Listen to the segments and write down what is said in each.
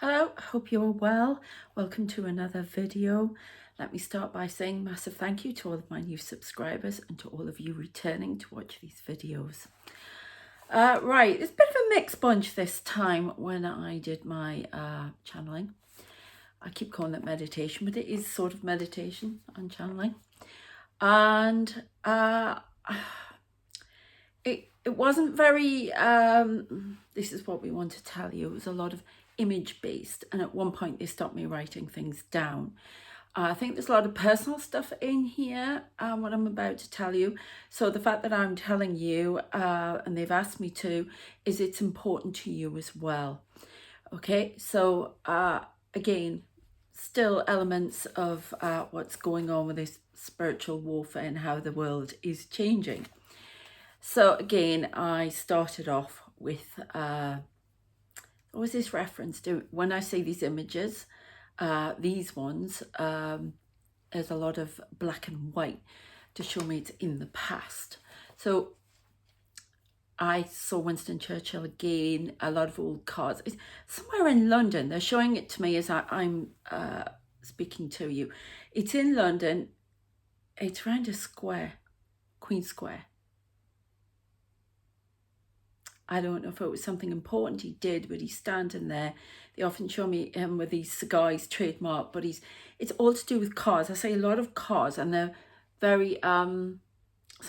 Hello, hope you're well. Welcome to another video. Let me start by saying massive thank you to all of my new subscribers and to all of you returning to watch these videos. Right, it's a bit of a mixed bunch this time when I did my channeling. I keep calling it meditation, but it is sort of meditation and channeling. And it wasn't very, this is what we want to tell you. It was a lot of image based, and at one point they stopped me writing things down. I think there's a lot of personal stuff in here, what I'm about to tell you. So the fact that I'm telling you, and they've asked me to, is it's important to you as well. Okay, so again, still elements of what's going on with this spiritual warfare and how the world is changing. So again, I started off with, what was this reference to? When I say these images, these ones, there's a lot of black and white to show me it's in the past. So I saw Winston Churchill again, a lot of old cars. It's somewhere in London. They're showing it to me as I'm speaking to you. It's in London. It's around a square, Queen Square. I don't know if it was something important he did, but he's standing there. They often show me him with these cigars, trademark, but it's all to do with cars. I say a lot of cars, and they're very, some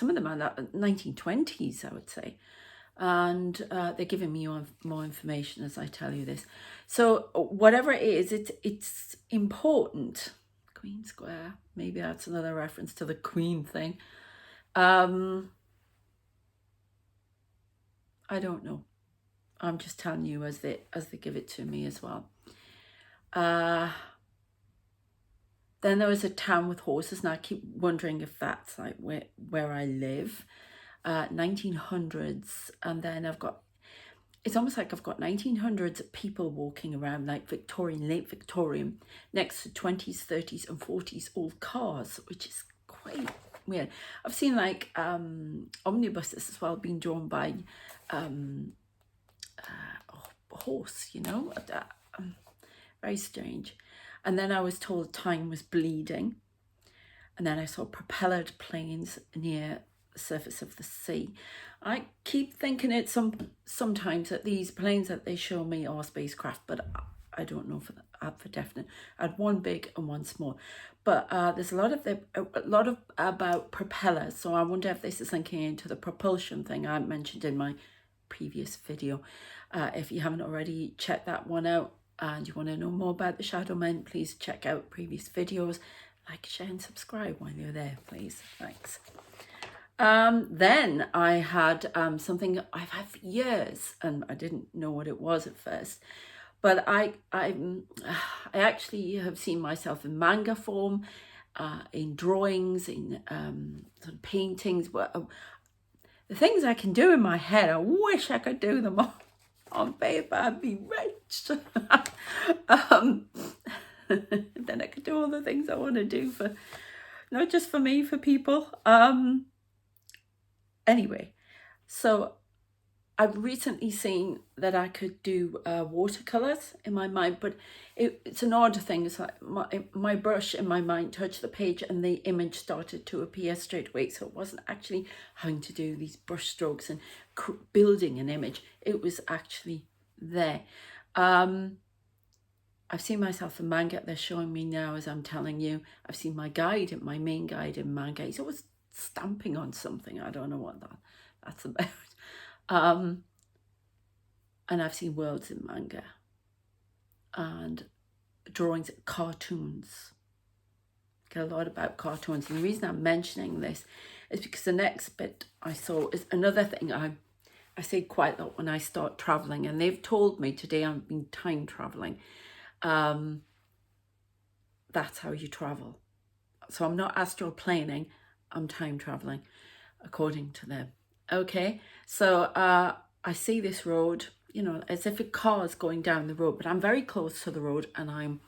of them are like 1920s, I would say. And they're giving me more information as I tell you this. So whatever it is, it's important. Queen Square, maybe that's another reference to the Queen thing. I don't know. I'm just telling you as they give it to me as well. Then there was a town with horses, and I keep wondering if that's like where I live. 1900s, and then it's almost like I've got 1900s people walking around, like Victorian, late Victorian, next to 20s, 30s and 40s old cars, which is quite weird. I've seen like omnibuses as well being drawn by a horse, you know, very strange. And then I was told time was bleeding, and then I saw propellered planes near the surface of the sea. I keep thinking it's sometimes that these planes that they show me are spacecraft, but I don't know for definite. I had one big and one small, but there's a lot of about propellers. So I wonder if this is linking into the propulsion thing I mentioned in my previous video. If you haven't already checked that one out and you want to know more about the Shadowmen, please check out previous videos. Like, share and subscribe while you're there, please. Thanks. Then I had something I've had for years, and I didn't know what it was at first, but I actually have seen myself in manga form, in drawings, in sort of paintings. The things I can do in my head, I wish I could do them on paper. I'd be rich. Then I could do all the things I want to do for, not just for me, for people. Anyway, so I've recently seen that I could do watercolors in my mind, but it's an odd thing. It's like my brush in my mind touched the page and the image started to appear straight away. So it wasn't actually having to do these brush strokes and building an image. It was actually there. I've seen myself in manga. They're showing me now as I'm telling you. I've seen my main guide in manga. He's always stamping on something. I don't know what that's about. And I've seen worlds in manga and drawings, cartoons. Get a lot about cartoons, and the reason I'm mentioning this is because the next bit I saw is another thing I say quite a lot when I start traveling, and they've told me today I've been time traveling. That's how you travel. So I'm not astral planing, I'm time traveling, according to them. Okay, so I see this road, you know, as if a car is going down the road, but I'm very close to the road and I'm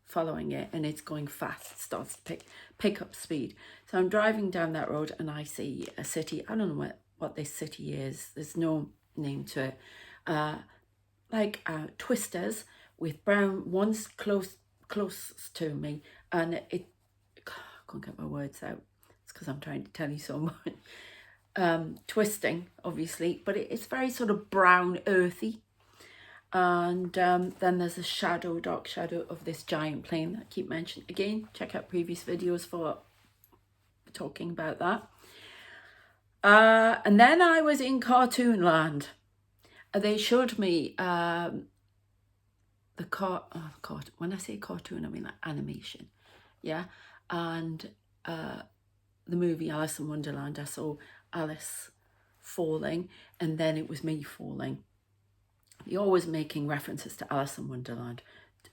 following it, and it's going fast. It starts to pick up speed. So I'm driving down that road and I see a city. I don't know what this city is. There's no name to it. Like Twisters, with brown. One's closest to me, and I can't get my words out. It's because I'm trying to tell you so much. Twisting, obviously, but it's very sort of brown, earthy. And then there's a dark shadow of this giant plane that I keep mentioning. Again, check out previous videos for talking about that. And then I was in Cartoon Land. They showed me when I say cartoon, I mean like animation. Yeah. And the movie Alice in Wonderland, I saw Alice falling, and then it was me falling. You're always making references to Alice in Wonderland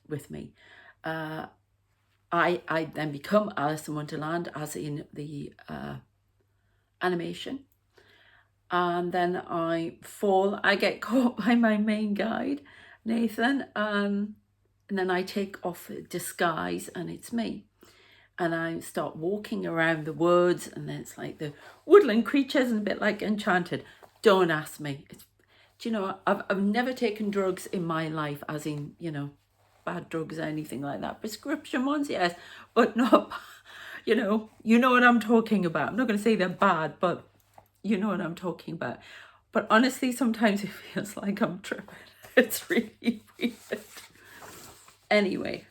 with me. I then become Alice in Wonderland, as in the animation. And then I fall. I get caught by my main guide, Nathan. And then I take off a disguise, and it's me. And I start walking around the woods, and then it's like the woodland creatures and a bit like Enchanted. Don't ask me. Do you know, I've never taken drugs in my life, as in, you know, bad drugs or anything like that. Prescription ones, yes, but not, you know what I'm talking about. I'm not going to say they're bad, but you know what I'm talking about. But honestly, sometimes it feels like I'm tripping. It's really weird. Anyway,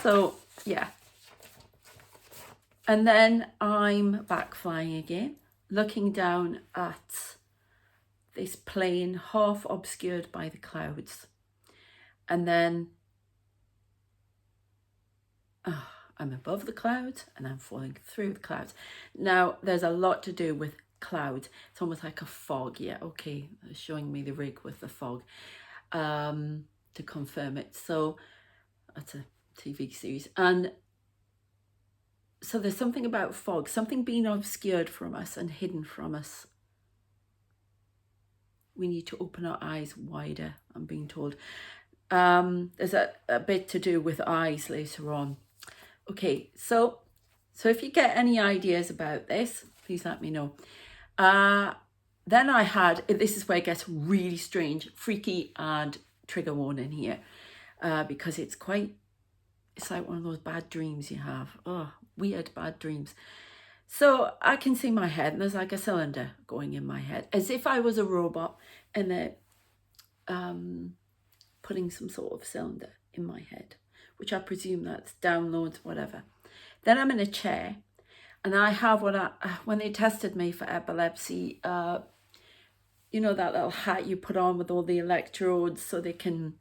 so yeah. And then I'm back flying again, looking down at this plane half obscured by the clouds. And then I'm above the clouds and I'm falling through the clouds. Now, there's a lot to do with clouds. It's almost like a fog. Yeah, okay, they're showing me the rig with the fog to confirm it. So that's a TV series. And so there's something about fog, something being obscured from us and hidden from us. We need to open our eyes wider, I'm being told. There's a bit to do with eyes later on. Okay, so if you get any ideas about this, please let me know. Then I had, this is where it gets really strange, freaky, and trigger warning here, because it's like one of those bad dreams you have. Oh, weird bad dreams. So I can see my head, and there's like a cylinder going in my head, as if I was a robot, and they're putting some sort of cylinder in my head, which I presume that's downloads, whatever. Then I'm in a chair, and I have when they tested me for epilepsy, you know, that little hat you put on with all the electrodes so they can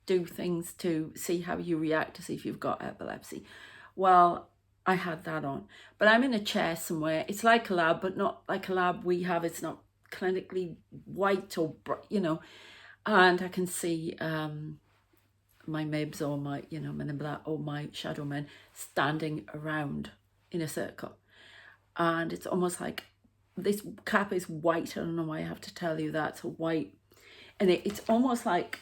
do things to see how you react to see if you've got epilepsy. Well, I had that on, but I'm in a chair somewhere. It's like a lab, but not like a lab we have. It's not clinically white or, you know, and I can see my Mibs or my, you know, Men in Black or my Shadowmen standing around in a circle. And it's almost like this cap is white. I don't know why I have to tell you that. It's white. And it's almost like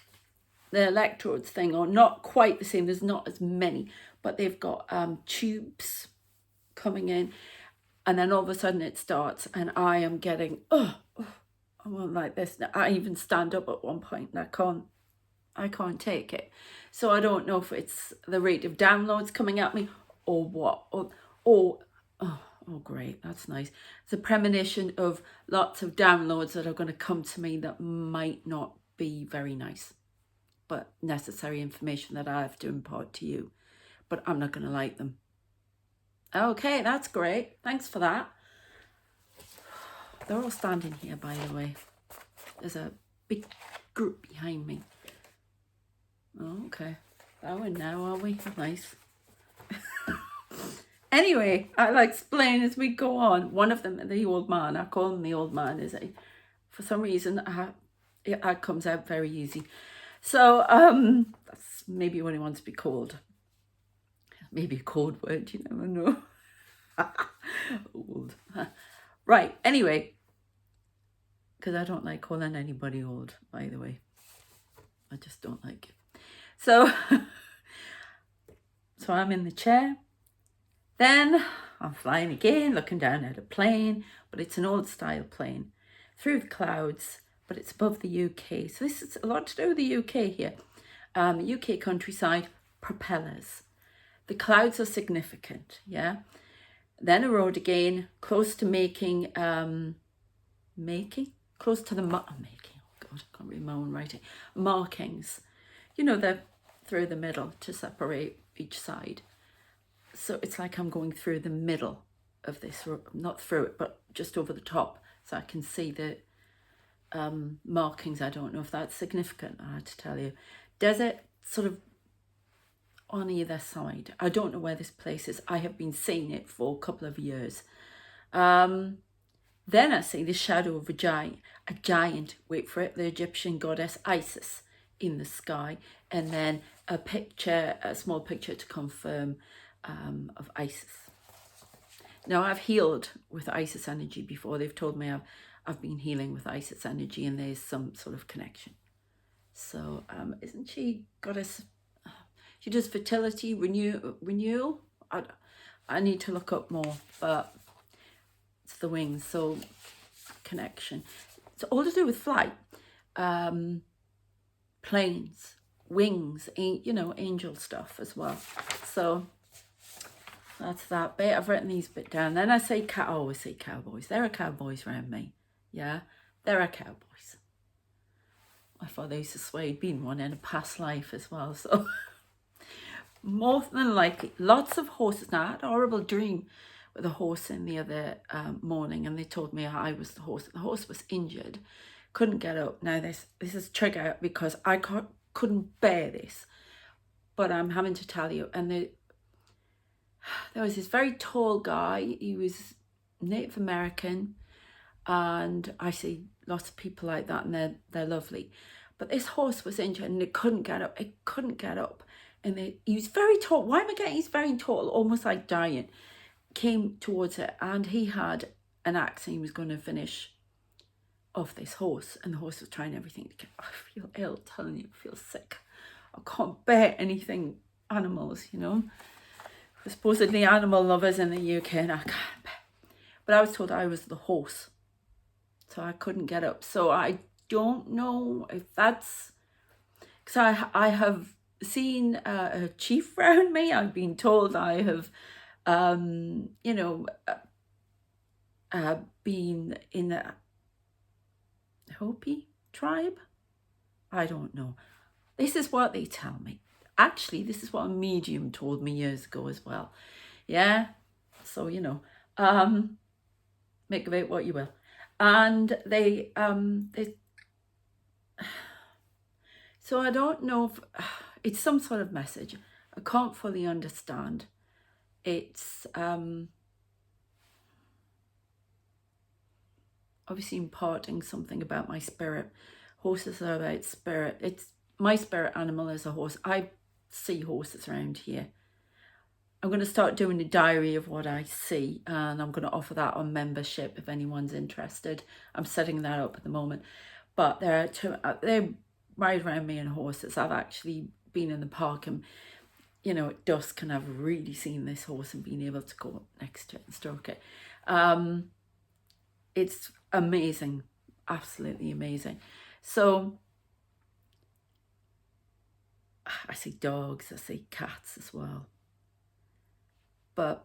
the electrodes thing, or not quite the same. There's not as many, but they've got tubes coming in. And then all of a sudden it starts, and I am getting, I'm like this. I even stand up at one point, and I can't take it. So I don't know if it's the rate of downloads coming at me or what. Oh, great, that's nice. It's a premonition of lots of downloads that are going to come to me that might not be very nice, but necessary information that I have to impart to you. But I'm not going to like them. Okay, that's great. Thanks for that. They're all standing here, by the way. There's a big group behind me. Oh, okay. Oh, and now are we? Nice. Anyway, I'll explain as we go on. One of them, the old man, I call him the old man, for some reason, it comes out very easy. So, that's maybe what he wants to be called. Maybe a code word, you never know. Old. Right, anyway, because I don't like calling anybody old, by the way. I just don't like it. So I'm in the chair. Then I'm flying again, looking down at a plane, but it's an old style plane, through the clouds, but it's above the UK. So this is a lot to do with the UK here. UK countryside, propellers. The clouds are significant, yeah. Then a road again, close to close to the making. Oh God, I can't read my own writing. Markings, you know, they're through the middle to separate each side. So it's like I'm going through the middle of this, not through it, but just over the top, so I can see the markings. I don't know if that's significant, I had to tell you. Desert sort of on either side. I don't know where this place is. I have been seeing it for a couple of years. Then I see the shadow of a giant, wait for it, the Egyptian goddess Isis in the sky, and then a small picture to confirm of Isis. Now, I've healed with Isis energy before. They've told me I've been healing with Isis energy, and there's some sort of connection. So isn't she goddess? She does fertility, renewal. I need to look up more, but it's the wings, so connection. It's all to do with flight, planes, wings, you know, angel stuff as well. So that's that bit. I've written these bit down. Then I always say cowboys. There are cowboys around me. Yeah, there are cowboys. My father used to swear he'd been one in a past life as well, so... More than likely, lots of horses. Now, I had a horrible dream with a horse in the other morning, and they told me I was the horse. The horse was injured, couldn't get up. Now, this is a trigger because I couldn't bear this, but I'm having to tell you. And there was this very tall guy. He was Native American, and I see lots of people like that, and they're lovely. But this horse was injured, and it couldn't get up. It couldn't get up. And he was very tall. Why am I getting he's very tall, almost like giant? Came towards it, and he had an axe, and he was going to finish off this horse. And the horse was trying everything to get. I feel ill, telling you, I feel sick. I can't bear anything animals, you know. We're supposedly animal lovers in the UK, and I can't bear. But I was told I was the horse, so I couldn't get up. So I don't know if that's because I have seen a chief around me. I've been told I have, you know, been in a Hopi tribe. I don't know. This is what they tell me. Actually, this is what a medium told me years ago as well. Yeah. So, you know, make of it what you will. And they so I don't know if it's some sort of message. I can't fully understand. It's obviously imparting something about my spirit. Horses are about spirit. It's my spirit animal is a horse. I see horses around here. I'm going to start doing a diary of what I see, and I'm going to offer that on membership if anyone's interested. I'm setting that up at the moment. But they're right around me in horses. I've actually been in the park and, you know, at dusk, and I've really seen this horse and been able to go up next to it and stroke it. It's amazing, absolutely amazing. So I see dogs, I see cats as well, but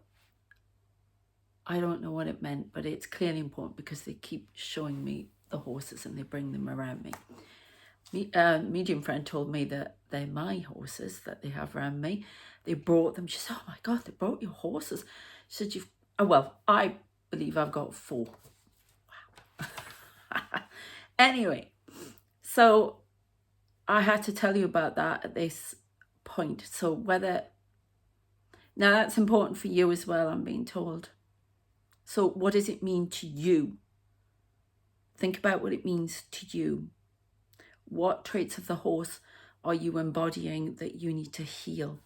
I don't know what it meant, but it's clearly important because they keep showing me the horses and they bring them around me. Medium friend told me that they're my horses that they have around me. They brought them. She said, "Oh my God, they brought your horses." She said, well, I believe I've got 4. Wow. Anyway, so I had to tell you about that at this point. So now that's important for you as well, I'm being told. So what does it mean to you? Think about what it means to you. What traits of the horse are you embodying that you need to heal?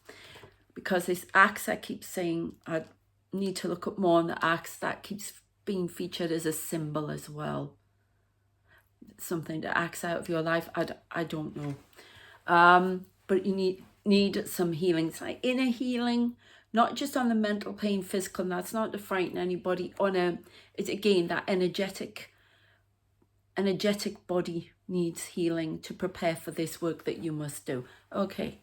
Because this axe, I keep saying, I need to look up more on the axe. That keeps being featured as a symbol as well. Something to axe out of your life. I don't know. But you need some healing. It's like inner healing, not just on the mental pain, physical. And that's not to frighten anybody. It's again that energetic body needs healing to prepare for this work that you must do. Okay,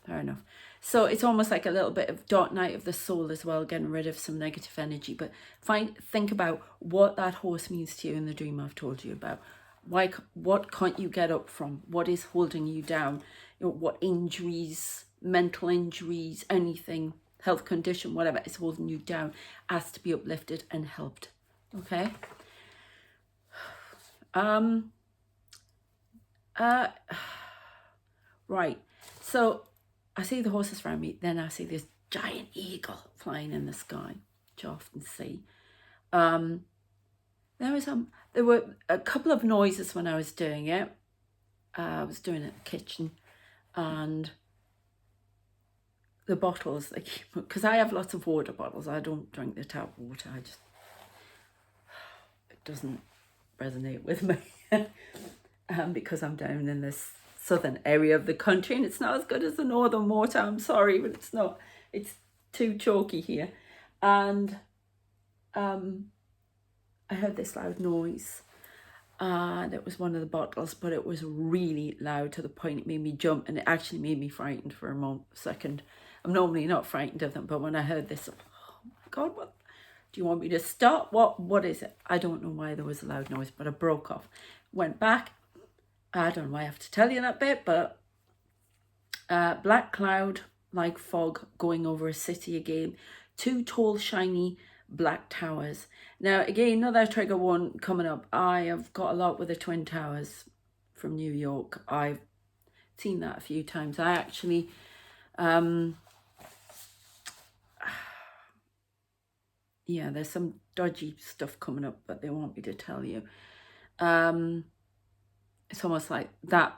fair enough. So it's almost like a little bit of dark night of the soul as well, getting rid of some negative energy. But think about what that horse means to you in the dream I've told you about. What can't you get up from? What is holding you down? What injuries, mental injuries, anything, health condition, whatever is holding you down, has to be uplifted and helped. Okay. Right. So I see the horses around me. Then I see this giant eagle flying in the sky, which I often see. There were a couple of noises when I was doing it. I was doing it in the kitchen, and the bottles, because I have lots of water bottles. I don't drink the tap water. It doesn't resonate with me because I'm down in this southern area of the country, and it's not as good as the northern water. I'm sorry, but it's not. It's too chalky here. And I heard this loud noise, and it was one of the bottles, but it was really loud to the point it made me jump, and it actually made me frightened for a second. I'm normally not frightened of them, but when I heard this, oh my God, what? Do you want me to stop? What is it? I don't know why there was a loud noise, but I broke off. Went back. I don't know why I have to tell you that bit, but black cloud like fog going over a city again. 2 tall, shiny black towers. Now, again, another trigger one coming up. I have got a lot with the Twin Towers from New York. I've seen that a few times. I actually... yeah, there's some dodgy stuff coming up, but they want me to tell you. It's almost like that.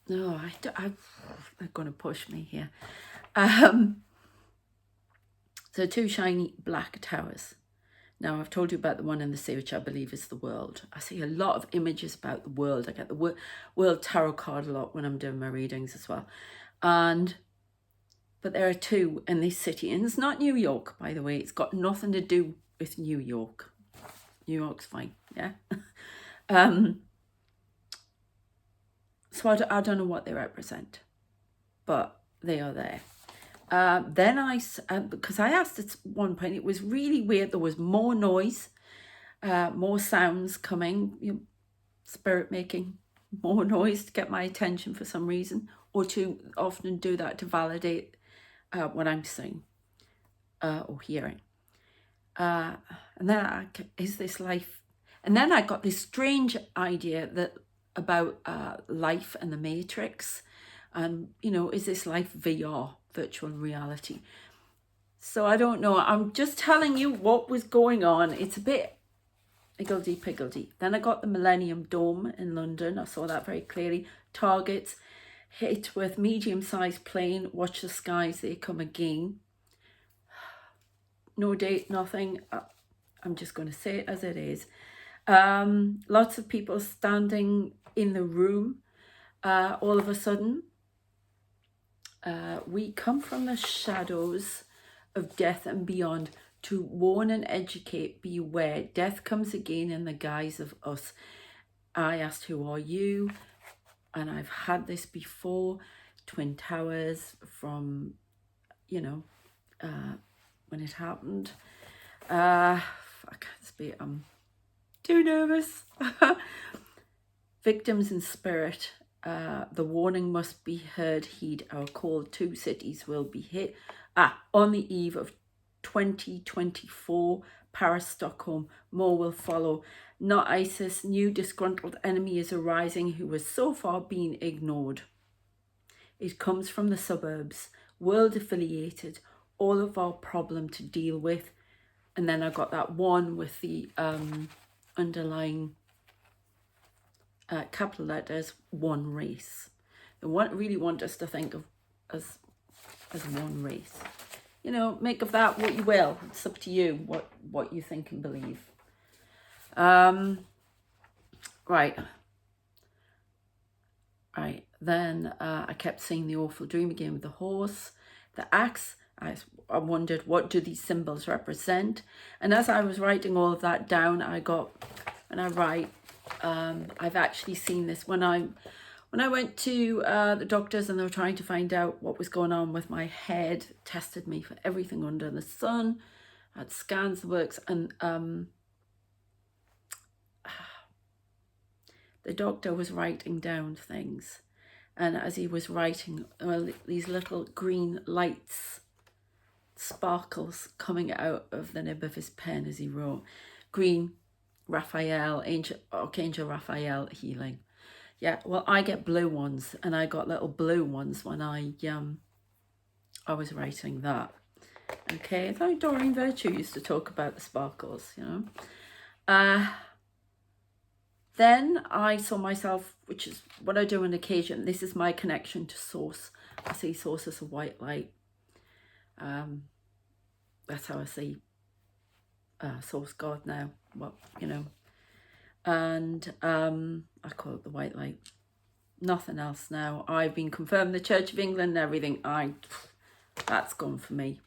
No, they're going to push me here. So 2 shiny black towers. Now, I've told you about the one in the sea, which I believe is the world. I see a lot of images about the world. I get the world tarot card a lot when I'm doing my readings as well. But there are 2 in this city. And it's not New York, by the way. It's got nothing to do with New York. New York's fine, yeah? So I don't know what they represent, but they are there. Then because I asked at one point, it was really weird. There was more noise, more sounds coming, spirit making more noise to get my attention for some reason, or to often do that to validate what I'm saying or hearing. And then is this life? And then I got this strange idea about life and the Matrix, and is this life VR, virtual reality? So I don't know. I'm just telling you what was going on. It's a bit higgledy-piggledy. Then I got the Millennium Dome in London. I saw that very clearly. Targets hit with medium-sized plane. Watch the skies, they come again. No date, nothing. I'm just going to say it as it is. Lots of people standing in the room. All of a sudden, we come from the shadows of death and beyond to warn and educate. Beware, death comes again in the guise of us. I asked, who are you? And I've had this before. Twin Towers from, when it happened. I can't speak. I'm too nervous. Victims in spirit. The warning must be heard. Heed our call. 2 cities will be hit. On the eve of 2024, Paris, Stockholm. More will follow. Not ISIS. New disgruntled enemy is arising who has so far been ignored. It comes from the suburbs. World affiliated. All of our problem to deal with. And then I got that one with the underlying capital letters, one race. They really want us to think of as one race. Make of that what you will. It's up to you what you think and believe. Right. Then I kept seeing the awful dream again with the horse, the axe. I wondered, what do these symbols represent? And as I was writing all of that down, when I write, I've actually seen this when I went to the doctors and they were trying to find out what was going on with my head, tested me for everything under the sun, had scans, the works, and the doctor was writing down things. And as he was writing, these little green lights, sparkles coming out of the nib of his pen as he wrote. Green, Raphael, Archangel Raphael, healing. Yeah, well, I get blue ones, and I got little blue ones when I was writing that. Okay, I thought Doreen Virtue used to talk about the sparkles, you know. Then I saw myself, which is what I do on occasion. This is my connection to source. I see source as a white light. That's how I see source God now. Well, you know. And I call it the white light. Nothing else now. I've been confirmed the Church of England and everything. That's gone for me.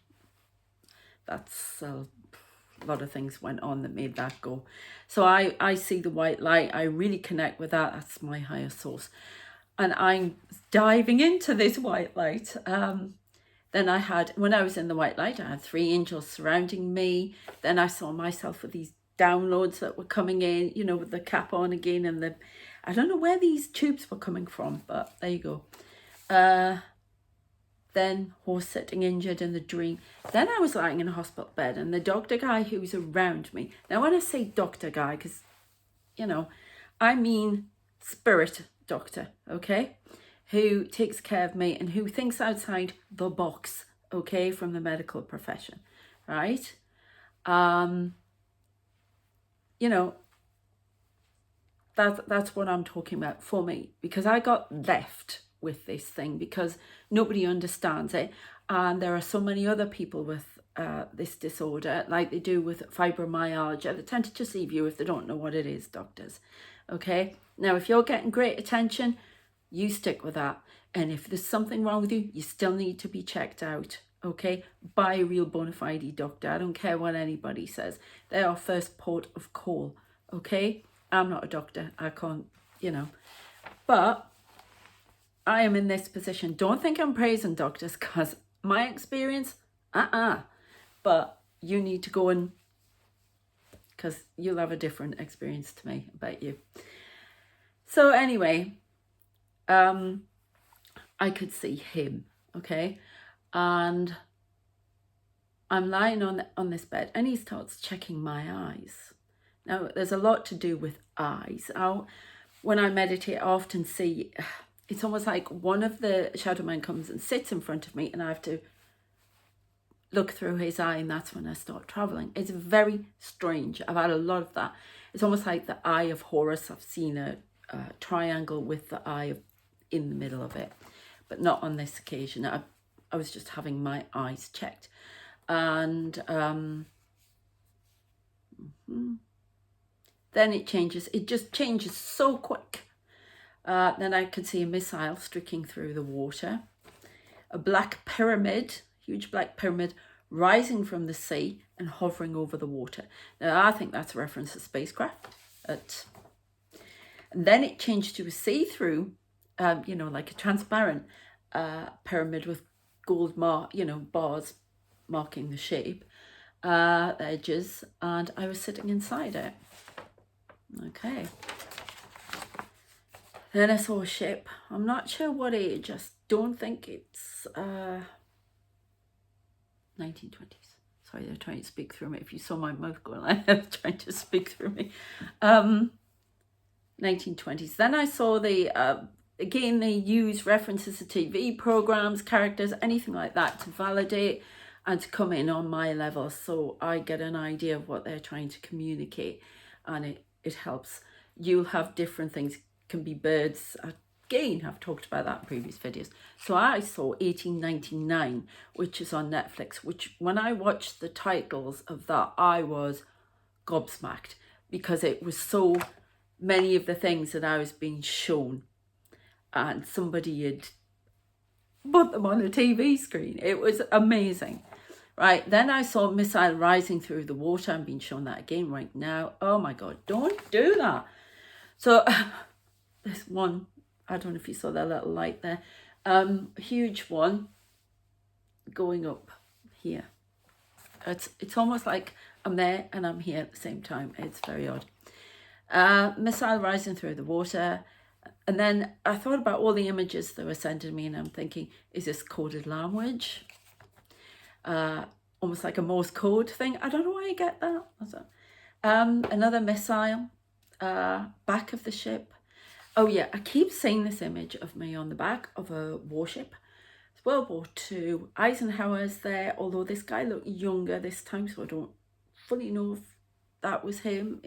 That's a lot of things went on that made that go. So I see the white light. I really connect with that. That's my higher source. And I'm diving into this white light. Then when I was in the white light, I had 3 angels surrounding me. Then I saw myself with these downloads that were coming in, you know, with the cap on again. And I don't know where these tubes were coming from, but there you go. Then horse sitting injured in the dream. Then I was lying in a hospital bed and the doctor guy who was around me. Now when I say doctor guy, because, you know, I mean spirit doctor, okay? Who takes care of me and who thinks outside the box, okay, from the medical profession, right? You know, that's what I'm talking about for me, because I got left with this thing because nobody understands it, and there are so many other people with this disorder, like they do with fibromyalgia. They tend to just leave you if they don't know what it is, doctors. Okay, now if you're getting great attention, you stick with that, and if there's something wrong with you, you still need to be checked out, okay, by a real bona fide doctor. I don't care what anybody says. They're our first port of call, okay? I'm not a doctor, I can't, you know, but I am in this position. Don't think I'm praising doctors, because my experience, but you need to go and, because you'll have a different experience to me, I bet you. So anyway, I could see him, okay, and I'm lying on this bed and he starts checking my eyes. Now there's a lot to do with eyes. When I meditate, I often see, it's almost like one of the Shadowmen comes and sits in front of me and I have to look through his eye, and that's when I start traveling. It's very strange. I've had a lot of that. It's almost like the eye of Horus. I've seen a triangle with the eye in the middle of it, but not on this occasion. I was just having my eyes checked, and then it changes. It just changes so quick. Then I could see a missile streaking through the water, a black pyramid, huge black pyramid, rising from the sea and hovering over the water. Now I think that's a reference to spacecraft. And then it changed to a see-through, you know, like a transparent pyramid with gold bars marking the shape, the edges, and I was sitting inside it. Okay. Then I saw a ship. I'm not sure what age. I don't think it's 1920s. Sorry, they're trying to speak through me. If you saw my mouth going like that, trying to speak through me. 1920s. Then I saw again, they use references to TV programs, characters, anything like that to validate and to come in on my level, so I get an idea of what they're trying to communicate, and it helps. You'll have different things. Can be birds. Again, I've talked about that in previous videos. So I saw 1899, which is on Netflix, which when I watched the titles of that, I was gobsmacked, because it was so many of the things that I was being shown, and somebody had put them on a TV screen. It was amazing. Right, then I saw a missile rising through the water. I'm being shown that again right now. Oh my God, don't do that. So this one, I don't know if you saw that little light there, huge one going up here. It's almost like I'm there and I'm here at the same time. It's very odd. Missile rising through the water. And then I thought about all the images they were sending me, and I'm thinking, is this coded language? Almost like a Morse code thing. I don't know why I get that. Another missile, back of the ship. Oh yeah, I keep seeing this image of me on the back of a warship. It's World War II. Eisenhower's there, although this guy looked younger this time, so I don't fully know if that was him.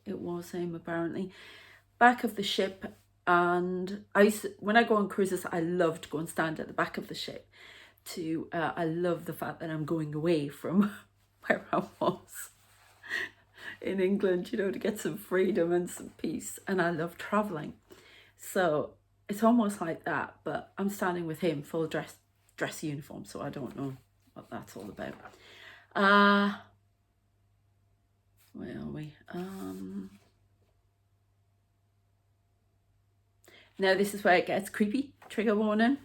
It was him, apparently. Back of the ship, and when I go on cruises, I love to go and stand at the back of the ship. I love the fact that I'm going away from where I was in England, you know, to get some freedom and some peace. And I love traveling. So it's almost like that, but I'm standing with him, full dress uniform, so I don't know what that's all about. Where are we? Now this is where it gets creepy. Trigger warning.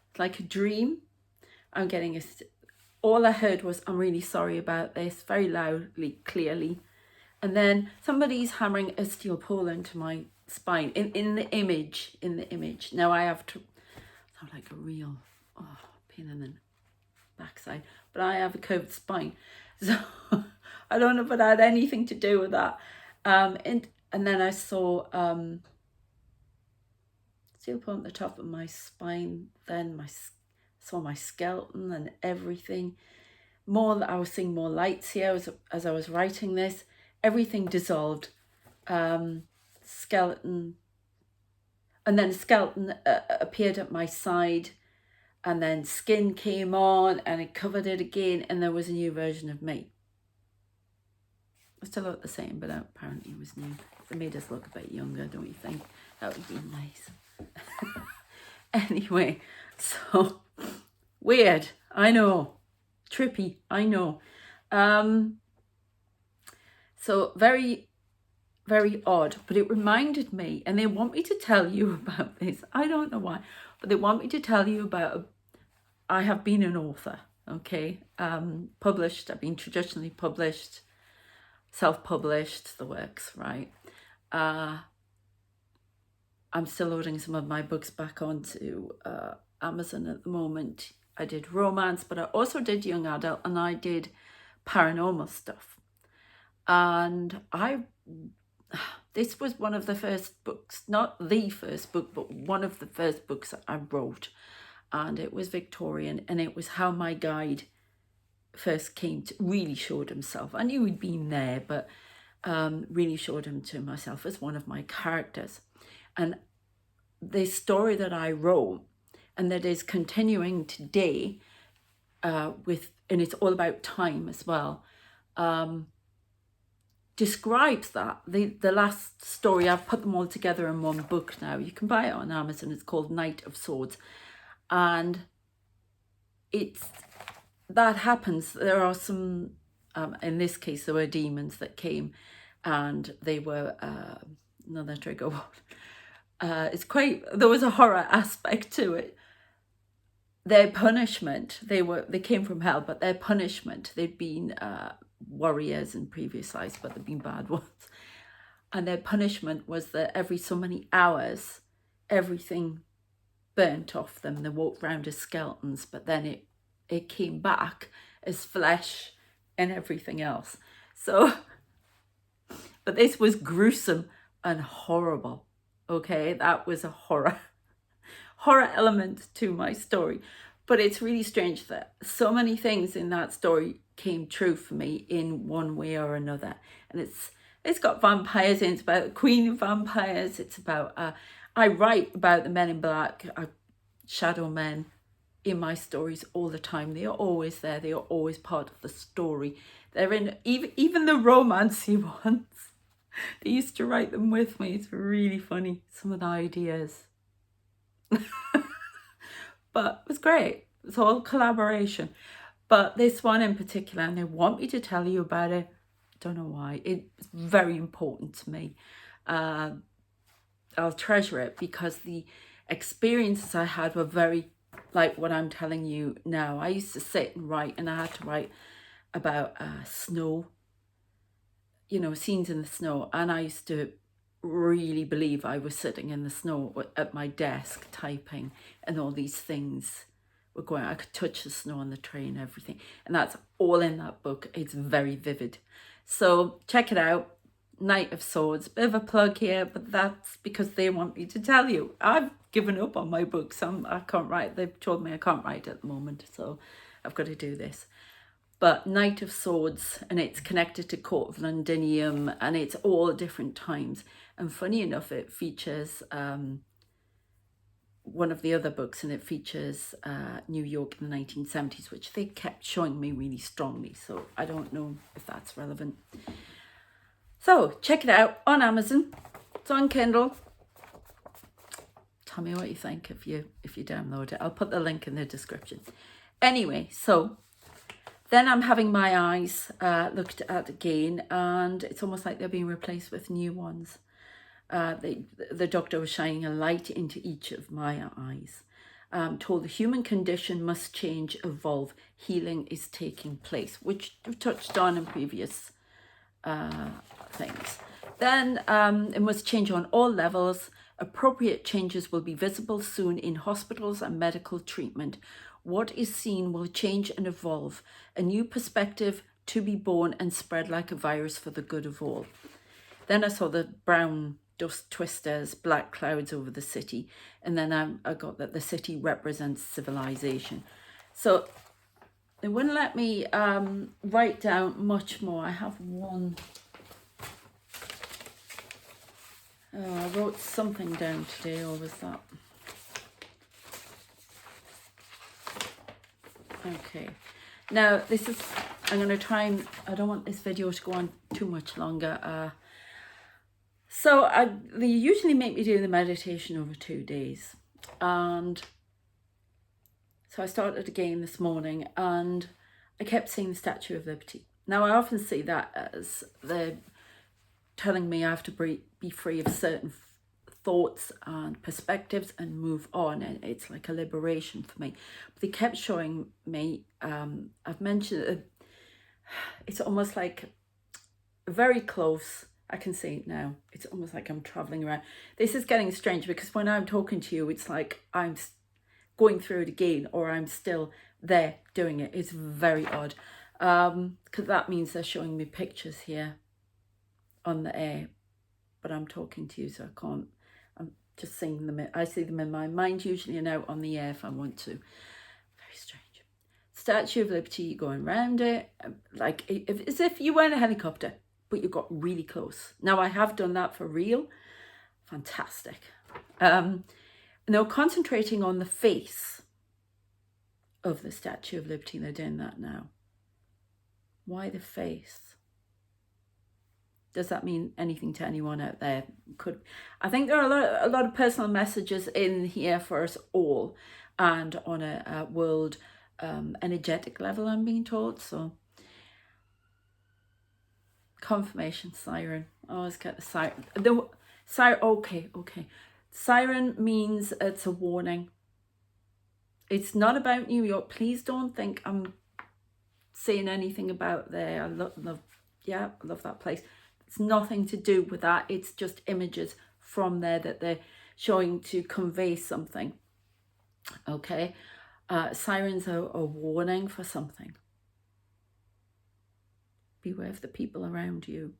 It's like a dream. I'm getting all I heard was, I'm really sorry about this, very loudly, clearly. And then somebody's hammering a steel pole into my spine in the image. Now I have to sound like a real pain in the backside, but I have a curved spine, so I don't know if it had anything to do with that. And then I saw steel pole at the top of my spine. Then saw my skeleton and everything. I was seeing more lights here as I was writing this. Everything dissolved. Skeleton, and then a skeleton appeared at my side, and then skin came on and it covered it again, and there was a new version of me. I still look the same, but apparently it was new. It made us look a bit younger, don't you think? That would be nice. Anyway, so weird, I know. Trippy, I know. So very, very odd, but it reminded me, and they want me to tell you about this. I don't know why, but they want me to tell you about, I have been an author, okay? Published, I've been traditionally published, self-published, the works, right? I'm still loading some of my books back onto Amazon at the moment. I did romance, but I also did young adult, and I did paranormal stuff. And this was one of the first books, not the first book, but one of the first books that I wrote. And it was Victorian, and it was how my guide first really showed himself. I knew he'd been there, but really showed him to myself as one of my characters. And the story that I wrote, and that is continuing today, and it's all about time as well, describes that. The last story, I've put them all together in one book now. You can buy it on Amazon. It's called Knight of Swords. And that happens. There are some, in this case, there were demons that came, and they were, another trigger word. There was a horror aspect to it. Their punishment, they came from hell, but their punishment, they'd been warriors in previous lives, but they've been bad ones. And their punishment was that every so many hours, everything burnt off them. They walked around as skeletons, but then it came back as flesh and everything else. So, but this was gruesome and horrible. Okay, that was a horror element to my story. But it's really strange that so many things in that story came true for me in one way or another. And it's got vampires in. It's about the queen of vampires. It's about I write about the men in black, Shadowmen, in my stories all the time. They are always there. They are always part of the story. They're in even the romancy ones. They used to write them with me. It's really funny, some of the ideas. But it was great. It's all collaboration. But this one in particular, and they want me to tell you about it. I don't know why. It's very important to me. I'll treasure it, because the experiences I had were very like what I'm telling you now. I used to sit and write, and I had to write about snow, you know, scenes in the snow, and I used to really believe I was sitting in the snow at my desk typing, and all these things were going. I could touch the snow on the train, everything, and that's all in that book. It's very vivid, so check it out. Knight of Swords, bit of a plug here, but that's because they want me to tell you. I've given up on my books. I can't write. They've told me I can't write at the moment, so I've got to do this. But Knight of Swords, and it's connected to Court of Londinium, and it's all different times. And funny enough, it features one of the other books, and it features New York in the 1970s, which they kept showing me really strongly. So I don't know if that's relevant. So check it out on Amazon. It's on Kindle. Tell me what you think if you download it. I'll put the link in the description. Anyway, so then I'm having my eyes looked at again, and it's almost like they're being replaced with new ones. The doctor was shining a light into each of my eyes. Told the human condition must change, evolve. Healing is taking place, which we've touched on in previous things. Then it must change on all levels. Appropriate changes will be visible soon in hospitals and medical treatment. What is seen will change and evolve. A new perspective to be born and spread like a virus for the good of all. Then I saw the brown dust twisters, black clouds over the city. And then I got that the city represents civilization. So it wouldn't let me write down much more. I have one. Oh, I wrote something down today, or was that? Okay. Now, this is, I'm going to try and, I don't want this video to go on too much longer. So they usually make me do the meditation over 2 days. And so I started again this morning, and I kept seeing the Statue of Liberty. Now, I often see that as they're telling me I have to be free of certain thoughts and perspectives and move on, and it's like a liberation for me. But they kept showing me, I've mentioned it's almost like very close. I can see it now. It's almost like I'm traveling around. This is getting strange, because when I'm talking to you, it's like I'm going through it again, or I'm still there doing it. It's very odd, because that means they're showing me pictures here on the air, but I'm talking to you, so I can't. I'm just seeing them. I see them in my mind usually, and out on the air if I want to. Very strange. Statue of Liberty, going around it like as if you were in a helicopter, but you got really close. Now, I have done that for real. Fantastic. Now, concentrating on the face of the Statue of Liberty. They're doing that now. Why the face? Does that mean anything to anyone out there? I think there are a lot of personal messages in here for us all, and on a world energetic level, I'm being told. So, confirmation siren. I always get the siren. The siren. Okay. Siren means it's a warning. It's not about New York. Please don't think I'm saying anything about there. I love that place. It's nothing to do with that. It's just images from there that they're showing to convey something. Okay. Sirens are a warning for something. Beware of the people around you.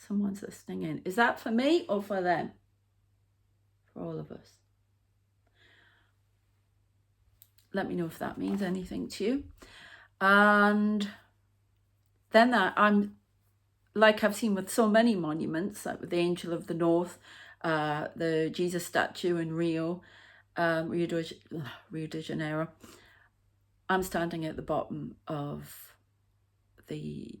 Someone's listening in. Is that for me or for them? For all of us. Let me know if that means anything to you. And then I'm, like I've seen with so many monuments, like with the Angel of the North, the Jesus statue in Rio de Janeiro. I'm standing at the bottom of the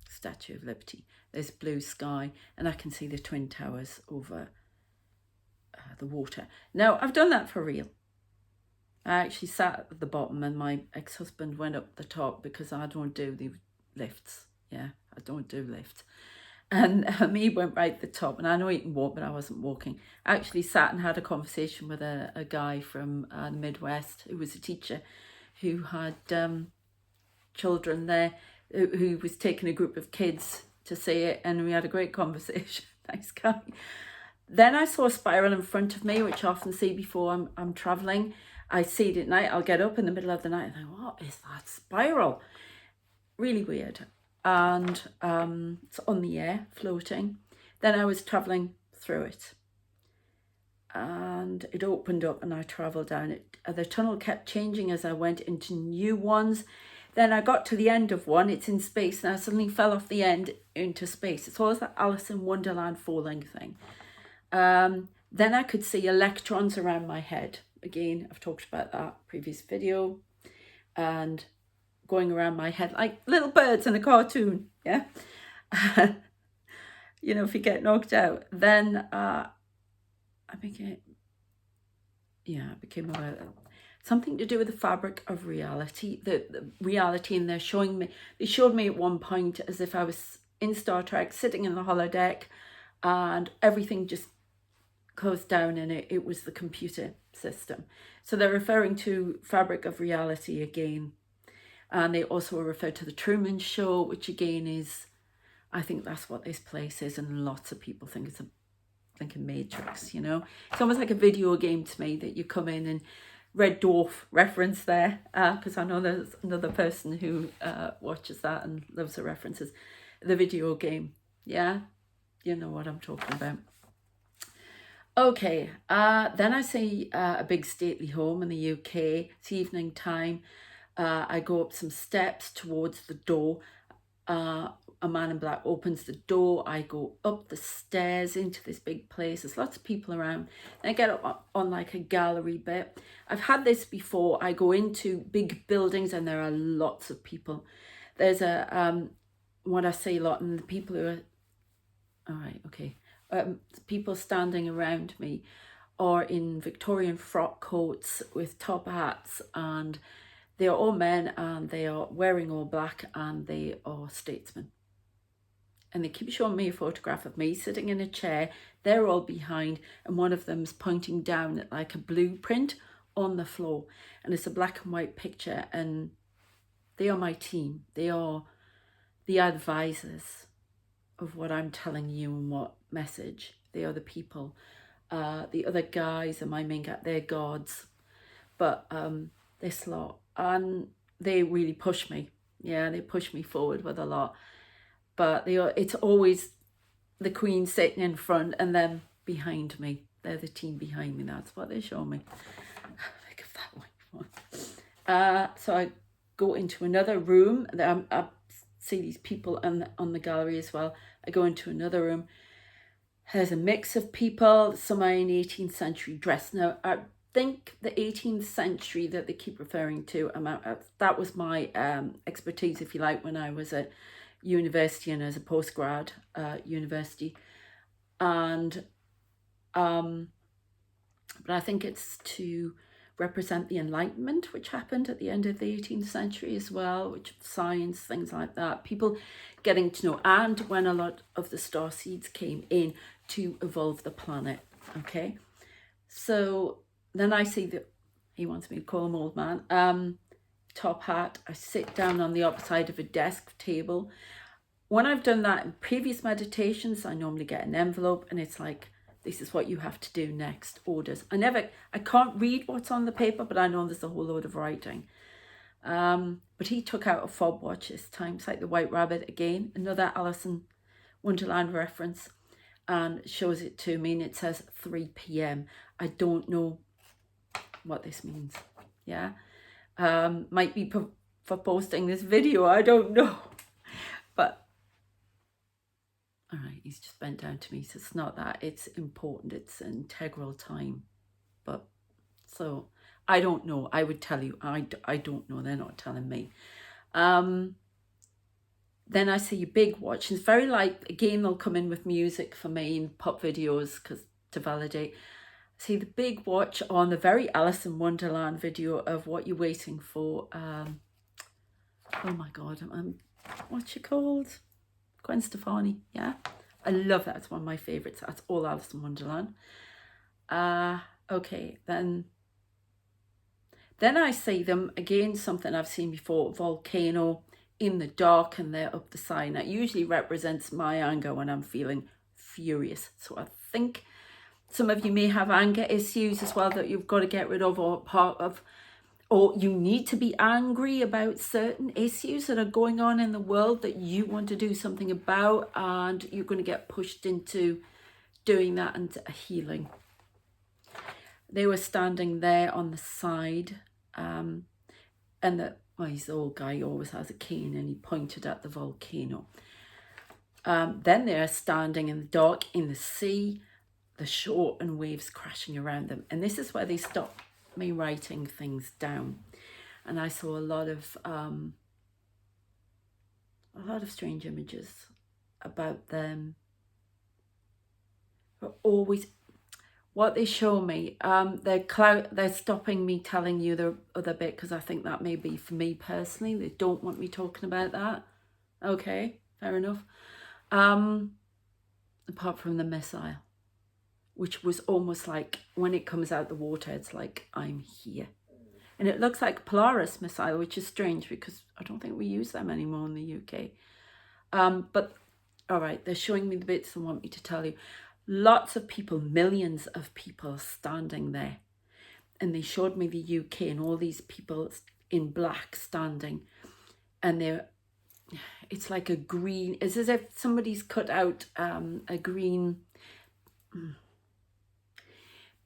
Statue of Liberty. There's blue sky, and I can see the Twin Towers over the water. Now, I've done that for real. I actually sat at the bottom, and my ex-husband went up the top, because I don't do the lifts. Yeah, I don't do lifts. And he went right at the top, and I know he can walk, but I wasn't walking. I actually sat and had a conversation with a guy from the Midwest who was a teacher who had children there, who was taking a group of kids to see it, and we had a great conversation. Nice guy. Then I saw a spiral in front of me, which I often see before I'm traveling. I see it at night. I'll get up in the middle of the night and think, what is that spiral? Really weird. And it's on the air, floating. Then I was traveling through it, and it opened up, and I traveled down it. The tunnel kept changing as I went into new ones. Then I got to the end of one, it's in space, and I suddenly fell off the end into space. It's always that Alice in Wonderland falling thing. Then I could see electrons around my head. Again, I've talked about that previous video. And going around my head like little birds in a cartoon, yeah? You know, if you get knocked out. Then I became aware that something to do with the fabric of reality, the reality, and they showed me at one point as if I was in Star Trek, sitting in the holodeck, and everything just closed down, and it was the computer system. So they're referring to fabric of reality again. And they also refer to the Truman Show, which again is, I think that's what this place is, and lots of people think it's a Matrix, you know. It's almost like a video game to me, that you come in, and Red Dwarf reference there, because I know there's another person who watches that and loves the references. The video game, yeah? You know what I'm talking about. Okay, then I see a big stately home in the UK. It's evening time. I go up some steps towards the door. A man in black opens the door. I go up the stairs into this big place. There's lots of people around. And I get up on like a gallery bit. I've had this before. I go into big buildings and there are lots of people. There's what I say a lot, and the people who are, all right, okay. People standing around me are in Victorian frock coats with top hats, and they are all men, and they are wearing all black, and they are statesmen. And they keep showing me a photograph of me sitting in a chair. They're all behind, and one of them's pointing down at like a blueprint on the floor, and it's a black and white picture, and they are my team. They are the advisors of what I'm telling you and what message. They are the people. The other guys are my main guy, they're gods. But this lot, and they really push me. Yeah, they push me forward with a lot. But it's always the Queen sitting in front and them behind me. They're the team behind me. That's what they show me. Think of that one. So I go into another room. I see these people on the gallery as well. I go into another room. There's a mix of people. Some are in 18th century dress. Now, I think the 18th century that they keep referring to, that was my expertise, if you like, when I was at university and as a postgrad university. And but I think it's to represent the Enlightenment, which happened at the end of the 18th century as well, which science, things like that, people getting to know, and when a lot of the star seeds came in to evolve the planet. Okay, so then I see that he wants me to call him old man. Top hat. I sit down on the opposite of a desk table. When I've done that in previous meditations, I normally get an envelope, and it's like, this is what you have to do next, orders. I can't read what's on the paper, but I know there's a whole load of writing. But he took out a fob watch this time. It's like the White Rabbit again, another Alice in Wonderland reference, and shows it to me, and it says 3 p.m. I don't know what this means. Yeah, might be for posting this video, I don't know. But all right, he's just bent down to me, so it's not that, it's important, it's an integral time. But so I don't know. I would tell you, I don't know. They're not telling me. Then I see a big watch. It's very light. Again, they'll come in with music for me in pop videos to validate. I see the big watch on the very Alice in Wonderland video of What You're Waiting For. Oh my God, what's she called? Gwen Stefani, yeah? I love that. It's one of my favourites. That's all Alice in Wonderland. Okay, then I see them again, something I've seen before, volcano in the dark, and they're up the side. That usually represents my anger when I'm feeling furious. So I think some of you may have anger issues as well that you've got to get rid of, or part of, or you need to be angry about certain issues that are going on in the world that you want to do something about, and you're going to get pushed into doing that and healing. They were standing there on the side, and he's the old guy, he always has a cane, and he pointed at the volcano. Then they're standing in the dark in the sea, the shore and waves crashing around them. And this is where they stopped me writing things down. And I saw a lot of strange images about them. But always, what they show me, they're stopping me telling you the other bit, because I think that may be for me personally. They don't want me talking about that. Okay, fair enough. Apart from the missile, which was almost like when it comes out the water, it's like, I'm here. And it looks like Polaris missile, which is strange because I don't think we use them anymore in the UK. But all right, they're showing me the bits they want me to tell you. Lots of people, millions of people standing there. And they showed me the UK and all these people in black standing. And it's like a green, it's as if somebody's cut out a green,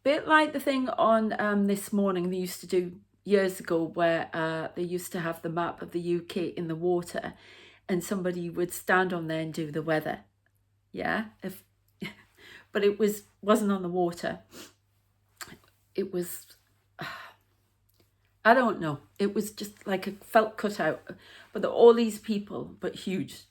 bit like the thing on This Morning they used to do years ago, where they used to have the map of the UK in the water, and somebody would stand on there and do the weather. Yeah, but it wasn't on the water. It was, I don't know. It was just like a felt cut out, but all these people, but huge,